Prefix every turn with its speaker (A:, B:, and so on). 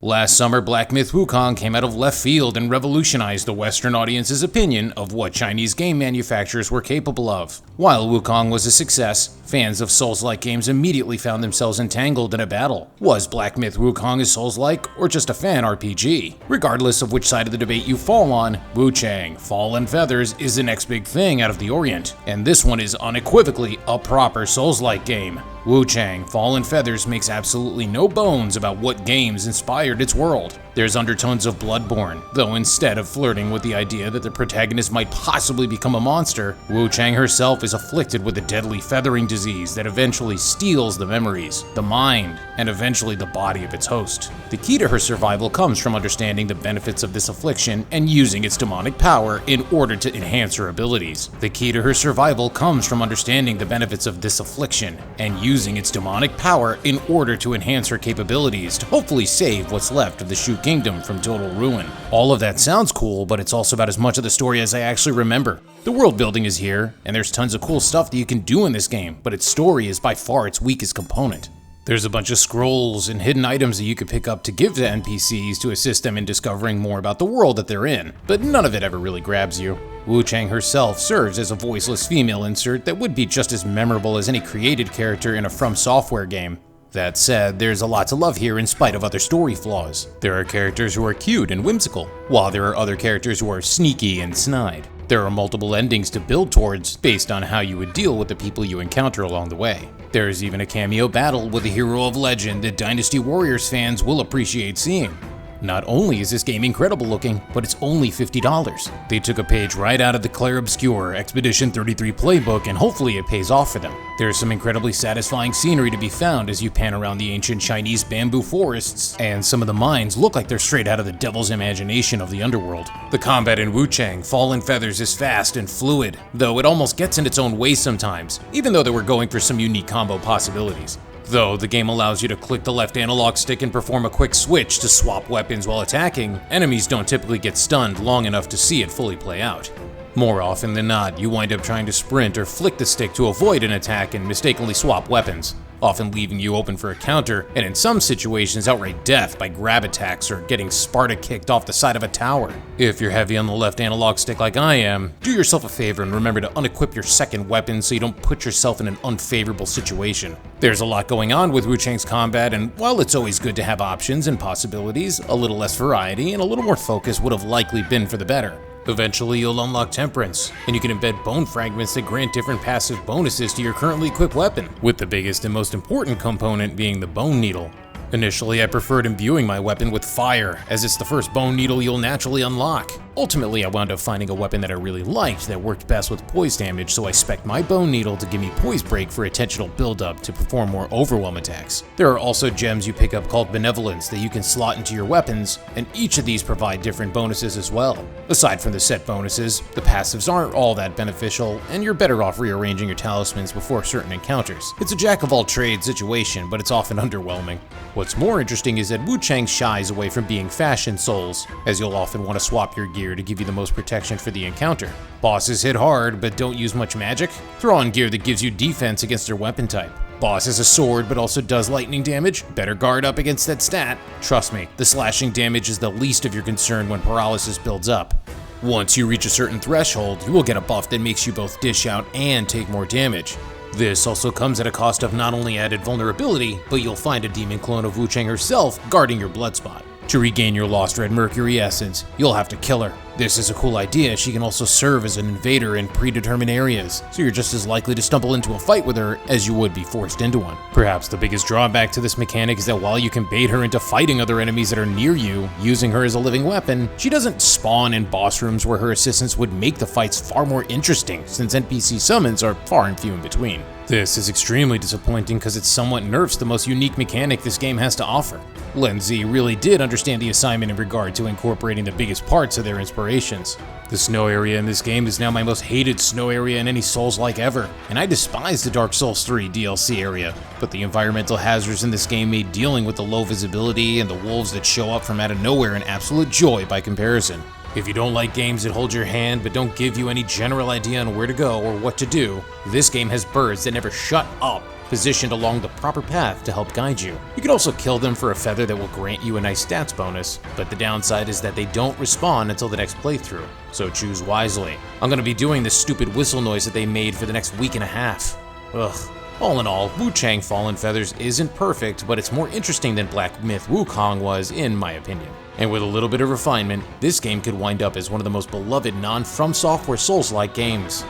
A: Last summer, Black Myth Wukong came out of left field and revolutionized the Western audience's opinion of what Chinese game manufacturers were capable of. While Wuchang was a success, fans of Soulslike games immediately found themselves entangled in a battle. Was Black Myth Wukong a Soulslike, or just a fan RPG? Regardless of which side of the debate you fall on, Wuchang, Fallen Feathers is the next big thing out of the Orient, and this one is unequivocally a proper Soulslike game. Wuchang, Fallen Feathers makes absolutely no bones about what games inspired its world. There's undertones of Bloodborne, though instead of flirting with the idea that the protagonist might possibly become a monster, Wuchang herself is afflicted with a deadly feathering disease that eventually steals the memories, the mind, and eventually the body of its host. The key to her survival comes from understanding the benefits of this affliction and using its demonic power in order to enhance her abilities. The key to her survival comes from understanding the benefits of this affliction and using its demonic power in order to enhance her capabilities to hopefully save what's left of the Shu Kingdom from total ruin. All of that sounds cool, but it's also about as much of the story as I actually remember. The world building is here, and there's tons of cool stuff that you can do in this game, but its story is by far its weakest component. There's a bunch of scrolls and hidden items that you can pick up to give to NPCs to assist them in discovering more about the world that they're in, but none of it ever really grabs you. Wuchang herself serves as a voiceless female insert that would be just as memorable as any created character in a From Software game. That said, there's a lot to love here in spite of other story flaws. There are characters who are cute and whimsical, while there are other characters who are sneaky and snide. There are multiple endings to build towards based on how you would deal with the people you encounter along the way. There is even a cameo battle with a hero of legend that Dynasty Warriors fans will appreciate seeing. Not only is this game incredible looking, but it's only $50. They took a page right out of the Clair Obscure Expedition 33 playbook, and hopefully it pays off for them. There's some incredibly satisfying scenery to be found as you pan around the ancient Chinese bamboo forests, and some of the mines look like they're straight out of the devil's imagination of the underworld. The combat in Wuchang, Fallen Feathers is fast and fluid, though it almost gets in its own way sometimes, even though they were going for some unique combo possibilities. Though the game allows you to click the left analog stick and perform a quick switch to swap weapons while attacking, enemies don't typically get stunned long enough to see it fully play out. More often than not, you wind up trying to sprint or flick the stick to avoid an attack and mistakenly swap weapons, often leaving you open for a counter, and in some situations outright death by grab attacks or getting Sparta kicked off the side of a tower. If you're heavy on the left analog stick like I am, do yourself a favor and remember to unequip your second weapon so you don't put yourself in an unfavorable situation. There's a lot going on with Wuchang's combat, and while it's always good to have options and possibilities, a little less variety and a little more focus would have likely been for the better. Eventually, you'll unlock Temperance, and you can embed bone fragments that grant different passive bonuses to your currently equipped weapon, with the biggest and most important component being the Bone Needle. Initially, I preferred imbuing my weapon with fire, as it's the first bone needle you'll naturally unlock. Ultimately, I wound up finding a weapon that I really liked that worked best with poise damage, so I spec'd my bone needle to give me poise break for attentional buildup to perform more overwhelm attacks. There are also gems you pick up called Benevolence that you can slot into your weapons, and each of these provide different bonuses as well. Aside from the set bonuses, the passives aren't all that beneficial, and you're better off rearranging your talismans before certain encounters. It's a jack-of-all-trades situation, but it's often underwhelming. What's more interesting is that Wuchang shies away from being fashion souls, as you'll often want to swap your gear to give you the most protection for the encounter. Bosses hit hard but don't use much magic? Throw on gear that gives you defense against their weapon type. Boss has a sword but also does lightning damage? Better guard up against that stat. Trust me, the slashing damage is the least of your concern when paralysis builds up. Once you reach a certain threshold, you will get a buff that makes you both dish out and take more damage. This also comes at a cost of not only added vulnerability, but you'll find a demon clone of Wuchang herself guarding your blood spot. To regain your lost red mercury essence, you'll have to kill her. This is a cool idea. She can also serve as an invader in predetermined areas, so you're just as likely to stumble into a fight with her as you would be forced into one. Perhaps the biggest drawback to this mechanic is that while you can bait her into fighting other enemies that are near you, using her as a living weapon, she doesn't spawn in boss rooms where her assistance would make the fights far more interesting, since NPC summons are far and few in between. This is extremely disappointing because it somewhat nerfs the most unique mechanic this game has to offer. Len Z really did understand the assignment in regard to incorporating the biggest parts of their inspirations. The snow area in this game is now my most hated snow area in any Souls-like ever, and I despise the Dark Souls 3 DLC area, but the environmental hazards in this game made dealing with the low visibility and the wolves that show up from out of nowhere an absolute joy by comparison. If you don't like games that hold your hand but don't give you any general idea on where to go or what to do, this game has birds that never shut up positioned along the proper path to help guide you. You can also kill them for a feather that will grant you a nice stats bonus, but the downside is that they don't respawn until the next playthrough, so choose wisely. I'm gonna be doing this stupid whistle noise that they made for the next week and a half. Ugh. All in all, Wuchang Fallen Feathers isn't perfect, but it's more interesting than Black Myth Wukong was, in my opinion. And with a little bit of refinement, this game could wind up as one of the most beloved non-From Software Souls-like games.